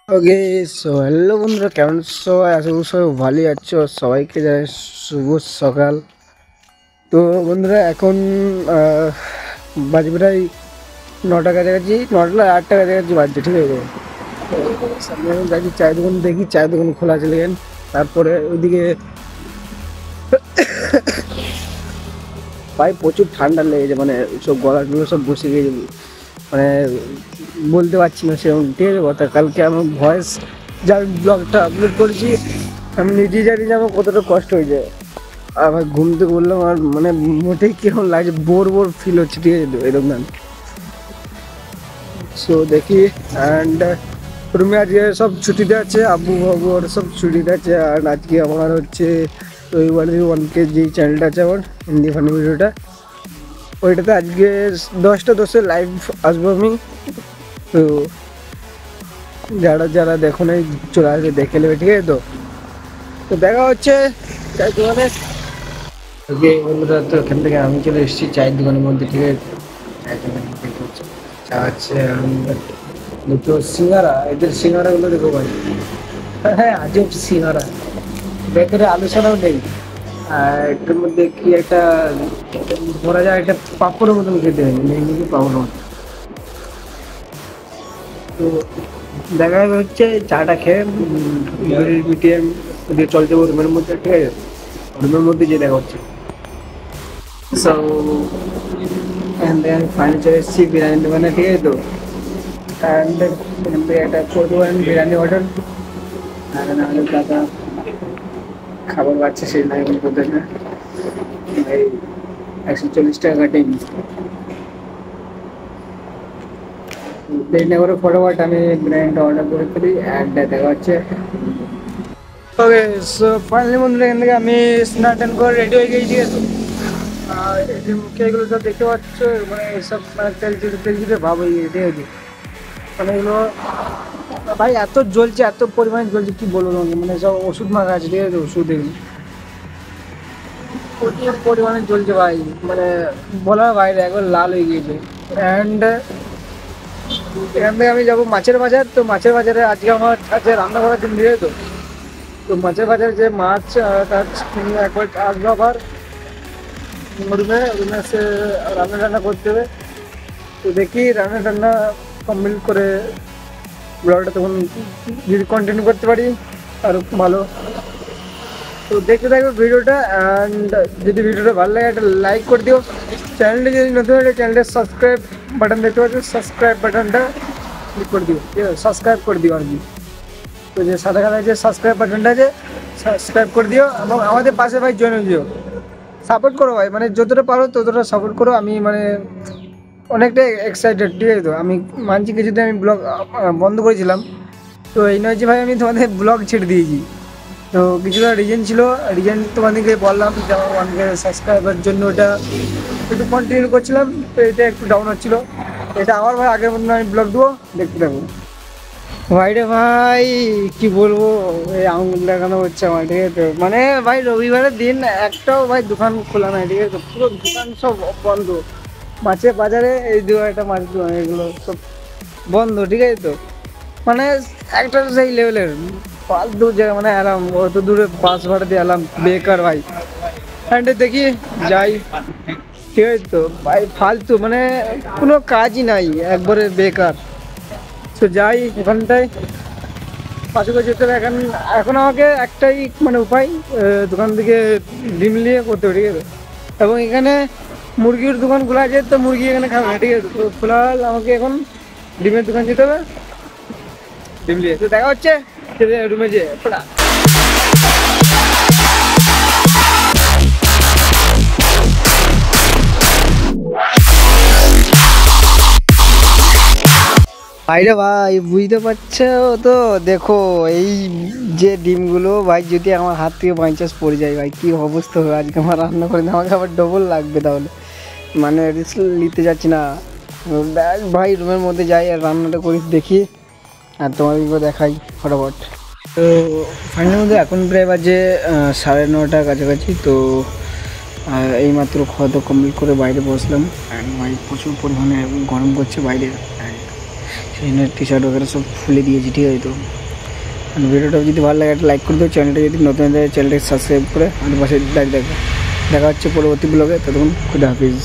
ওকে, so hello বন্ধুরা, কেমন সবাই? আশা করি সবাই ভালোই আছো। সবাইকে জানাই শুভ সকাল। তো বন্ধুরা, এখন বাজে প্রায় 9টা কাছাকাছি, 9টা না 8টা কাছাকাছি বাজছে, ঠিক আছে। তো সামনে এখন যাচ্ছি চায়ের দোকান, দেখি চায়ের দোকান খোলা চলে গেন। তারপরে ওইদিকে ভাই প্রচুর ঠান্ডা লেগেছে, মানে সব গলাগুলো সব বসে গিয়েছে, মানে বলতে পারছি না সেরকম, ঠিক আছে কথা। কালকে আমার ভয়েস যার ব্লগটা আপলোড করেছি, আমি নিজেই জানি যে আমার কতটা কষ্ট হয়েছে। আর ভাই ঘুম থেকে বললাম, আর মানে মোটেই কিরকম লাগছে, বোর বোর ফিল হচ্ছে, ঠিক আছে এরকম না। সো দেখি, অ্যান্ড রুমে আজকে সব ছুটিতে আছে, আব্বু বাবু আর সব ছুটিতে আছে। আর আজকে আমার হচ্ছে রবিবার 1K যেই চ্যানেলটা আছে আমার, হিন্দি ফানি ভিডিওটা, ওইটাতে আজকে 10টা 10-এ লাইভ আসবো আমি। তো যারা যারা দেখো নাই চলে আসবে, দেখে নেবে, ঠিক আছে। তো তো দেখা হচ্ছে চায়ের দোকানে। ওকে বন্ধুরা, তো এখান থেকে আমি চলে এসেছি চায়ের দোকানের মধ্যে, ঠিক আছে। এখানে দেখো চা আছে, দুটো সিঙ্গারা, এদের সিঙ্গারাগুলো দেখো ভাই, হ্যাঁ আজব সিঙ্গারা, ভেতরে আলু ছাড়াও নেই। আর এটার মধ্যে কি একটা ধরা যায়, একটা পাঁপড়ের মতন খেতে হয়, নেই নাকি পাঁপড়ের মতন। তো দেখা যাবে হচ্ছে চাটা খেয়ে মিটিয়ে দিয়ে চল যাবো রুমের মধ্যে, ঠিক আছে। রুমের মধ্যে যে দেখা হচ্ছে। সো এখান থেকে আমি ফাইনালি চলে এসেছি বিরিয়ানি দোকানে, ঠিক আছে। তো অ্যান্ড এখান থেকে একটা করে দেবো বিরিয়ানি অর্ডার। আর নাহলে দাদা খাবার পাচ্ছে, সেই না এখন করতে না, এই 140 টাকা কাটেই দেরি না করে ফটোফট আমি বিরিয়ানিটা অর্ডার করে ফেলি। অ্যান্ড দেখা হচ্ছে। ওকে, সো ফাইনালি বন্ধুরা, এখান থেকে আমি স্নান টান করে রেডি হয়ে গেছি, ঠিক আছে। আর এই যে মুখে এগুলো সব দেখতে পাচ্ছ, মানে এসব মানে তেল চিটে ভাব হয়ে গেছে, ঠিক আছে। মানে এগুলো ভাই এত জ্বলছে, এত পরিমাণে জ্বলছে, কি বলবো তোমাকে, মানে সব ওষুধ মাখা আছে, ঠিক আছে। ওষুধ এগুলো প্রচুর পরিমাণে জ্বলছে ভাই, মানে বলার বাইরে, একবার লাল হয়ে গিয়েছে। অ্যান্ড এখান থেকে আমি যাবো মাছের বাজার। তো মাছের বাজারে আজকে আমার আছে রান্না করার জন্য, ঠিক আছে। তো তো মাছের বাজারে যে মাছ, তার একবার আসবো আবার রুমে রুমে এসে রান্না টান্না করতে হবে। তো দেখি রান্না টান্না কমপ্লিট করে ব্লগটা তখন যদি কন্টিনিউ করতে পারি আরও ভালো। তো দেখতে থাকবে ভিডিওটা, অ্যান্ড যদি ভিডিওটা ভালো লাগে একটা লাইক করে দিও। চ্যানেলটা যদি নতুন হয় চ্যানেলটা সাবস্ক্রাইব বাটন দেখতে পাচ্ছ, সাবস্ক্রাইব বাটনটা ক্লিক করে দিও, ঠিক আছে, সাবস্ক্রাইব করে দিও আর কি। তো যে সাদা কালার যে সাবস্ক্রাইব বাটনটা আছে, সাবস্ক্রাইব করে দিও এবং আমাদের পাশে ভাই জয়েন হয়ে দিও। সাপোর্ট করো ভাই, মানে যতটা পারো ততটা সাপোর্ট করো। আমি মানে অনেকটাই এক্সাইটেড, ঠিক আছে। তো আমি মানছি কিছুদিন আমি ব্লগ বন্ধ করেছিলাম, তো এই নয় যে ভাই আমি তোমাদের ব্লগ ছেড়ে দিয়েছি। তো কিছুটা রিজন ছিল, রিজন তোমাদেরকে বললাম, যেমন 1K সাবস্ক্রাইবার জন্য ওটা একটু কন্টিনিউ করছিলাম, তো এটা একটু ডাউন হচ্ছিলো। এটা আবার ভাই আগের মতন আমি ব্লগ দেবো, দেখতে থাকবো। ভাই রে ভাই, কি বলবো, এই আঙুল দেখানো হচ্ছে আমার, ঠিক আছে। মানে ভাই রবিবারের দিন একটাও ভাই দোকান খোলা নাই, ঠিক আছে। পুরো দোকান সব বন্ধ। মাছের বাজারে এই দু একটা মাছ দোকান এগুলো সব বন্ধ, ঠিক আছে। তো মানে একটা সেই লেভেলের ফালতু জায়গা, মানে এলাম অত দূরে বাস ভাড়া দিয়ে এলাম বেকার ভাই। অ্যান্ড দেখি যাই, ঠিক আছে। তো ভাই ফালতু, মানে কোনো কাজই নাই, একবারে বেকার। তো যাই ওখানটায় পাশে করে যেতে হবে। এখন এখন আমাকে একটাই মানে উপায়, দোকান থেকে ডিম নিয়ে করতে হবে, ঠিক আছে। এবং এখানে মুরগির দোকান খোলা আছে, তো মুরগি এখানে খাবে না, ঠিক আছে। তো খোলা আমাকে এখন ডিমের দোকান যেতে হবে, ডিম নিয়ে। তো দেখা হচ্ছে রুমে যেয়ে। ভাইরে ভাই, বুঝতে পারছো তো, দেখো এই যে ডিমগুলো ভাই, যদি আমার হাত থেকে বাই চান্স পড়ে যায় ভাই, কি অবস্থা হবে আজকে আমার রান্না করে, আমাকে আবার ডবল লাগবে তাহলে, মানে রিস্ক নিতে যাচ্ছি না। ভাই রুমের মধ্যে যাই আর রান্নাটা করি, দেখি আর তোমাদেরকে দেখাই ফটাফট। তো ফাইনাল মধ্যে এখন প্রায় বাজে 9:30 কাছাকাছি। তো এইমাত্র খাওয়া দাওয়া কমপ্লিট করে বাইরে বসলাম, ভাই প্রচুর পরিমাণে গরম করছে বাইরে। এখানে টি শার্ট वगैरह সব খুলে দিয়েছি, ঠিক আছে। তো ভিডিওটা যদি ভালো লাগে একটা লাইক করে দেবো, চ্যানেলটা যদি নতুন হয় চ্যানেলটাকে সাবস্ক্রাইব করে আমাদের পাশে দেখা হচ্ছে পরবর্তী ব্লগে। ততক্ষণ খুদা হাফিজ।